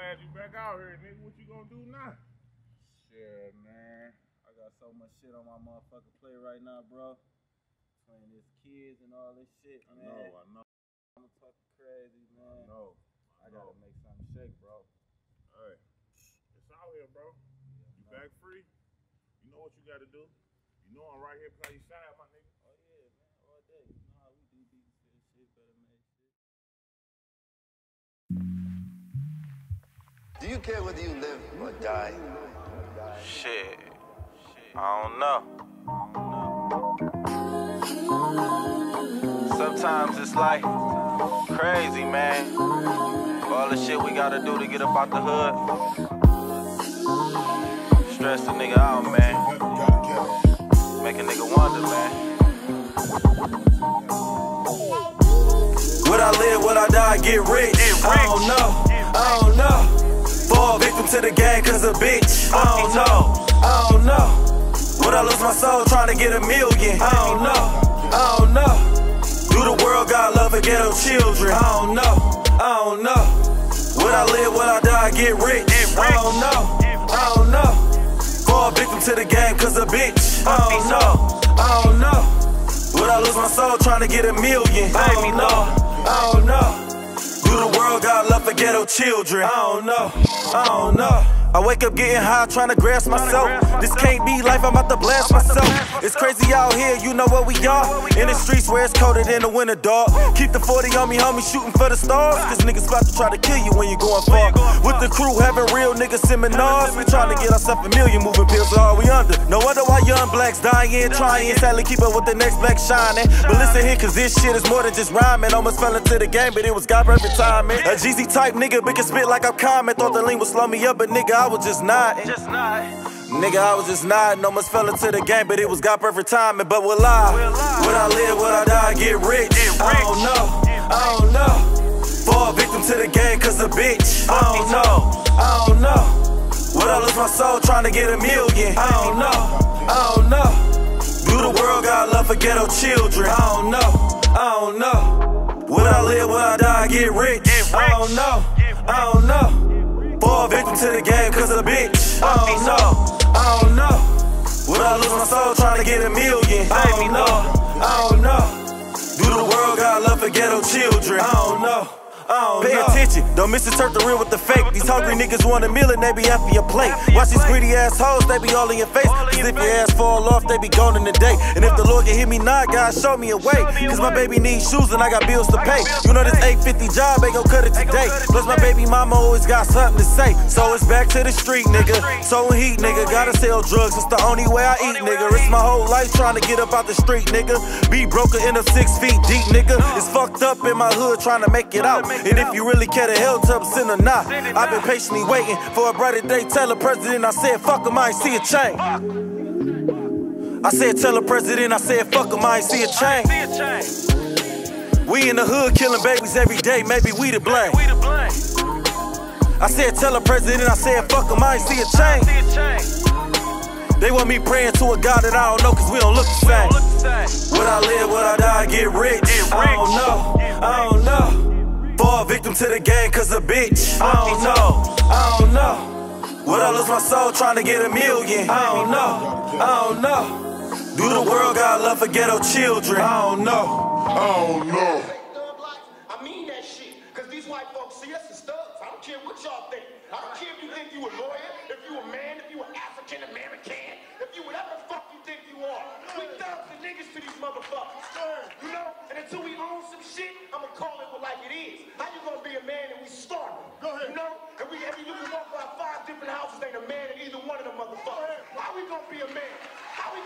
glad you back out here, nigga. What you gonna do now? Shit, man. I got so much shit on my motherfucking plate right now, bro. Between these kids and all this shit, man. I know. I'm fucking crazy, man. I know. I gotta make something shake, bro. Hey, it's out here, bro. You back free? You know what you gotta do. You know I'm right here by your side, my nigga. Oh yeah, man, all day. You know how we do these shit, better make shit. Do you care whether you live or die? Shit, I don't know. Sometimes it's like crazy, man. All the shit we gotta do to get up out the hood. Stress a nigga out, man. Make a nigga wonder, man. Would I live, would I die, get rich? I don't know, I don't know. Fall victim to the game cause a bitch. I don't know, I don't know. Would I lose my soul trying to get $1 million? I don't know, I don't know. Do the world got love for ghetto children? I don't know, I don't know. Would I live, would I die, get rich? I don't know, I don't know. Fall victim to the game cause a bitch. I don't know, I don't know. Would I lose my soul trying to get $1 million? I don't know, I don't know. Do the world got love for ghetto children? I don't know, I don't know. I wake up getting high, trying to grasp myself. This can't be life, I'm about to blast myself. It's crazy out here, you know what we are. In the streets where it's colder than the winter, dog. Keep the 40 on me, homie, shooting for the stars. Cause niggas about to try to kill you when you're going far. With the crew having real nigga seminars. We trying to get ourselves $1 million, moving pills are all we under. No wonder why young blacks dying, trying sadly keep up with the next black shining. But listen here, cause this shit is more than just rhyming. Almost fell into the game, but it was God perfect timing. A GZ type nigga, but can spit like I'm common. Thought the lean would slow me up, but nigga, I was just nodding. Nigga, I was just nodding. Almost fell into the game, but it was God perfect timing. But will I? Would I live? Would I die? Get rich? I don't know. I don't know. Fall victim to the game cause a bitch. I don't know. I don't know. Would I lose my soul trying to get $1 million? I don't know. I don't know. Do the world got love for ghetto children? I don't know. I don't know. Would I live? Would I die? Get rich? I don't know. I don't know. Fall victim to the game cause a bitch. I don't know, I don't know. Would I lose my soul trying to get $1 million? I don't know, I don't know. Do the world got love for ghetto children? I don't know. Pay attention, don't misinterpret the real with the fake. These hungry niggas want $1 million, they be after your plate. Watch these greedy assholes, they be all in your face. Cause if your ass fall off, they be gone in the day. And if the Lord can hear me now, God show me a way. Cause my baby needs shoes and I got bills to pay. You know this 850 job ain't gon' cut it today. Plus my baby mama always got something to say. So it's back to the street, nigga. So heat, nigga. Gotta sell drugs, it's the only way I eat, nigga. It's my whole life trying to get up out the street, nigga. Be broke and end up 6 feet deep, nigga. It's fucked up in my hood trying to make it out. And if you really care to hell to send or not, I've been patiently waiting for a brighter day. Tell the president I said fuck him, I ain't see a change. I said tell the president I said fuck him, I ain't see a change. We in the hood killing babies every day, maybe we to blame. I said tell the president I said fuck him, I ain't see a change. They want me praying to a God that I don't know cause we don't look the same. Would I live, would I die, get rich? I don't know, I don't know. Fall victim to the game cause a bitch. I don't know, I don't know. Would I lose my soul trying to get $1 million? I don't know, I don't know. Do the world got love for ghetto children? I don't know, I don't know. I mean that shit, cause these white folks see us as thugs. I don't care what y'all think. I don't care if you think you a lawyer, if you a man, if you an African American, if you whatever the fuck you think you are. We thugs and niggas to these motherfuckers. You know? And until we own some shit, I'ma call it like it is. How you gonna be a man and we starving? Go ahead. You know? And you can walk by 5 different houses, ain't a man in either one of them motherfuckers. How we gonna be a man? How we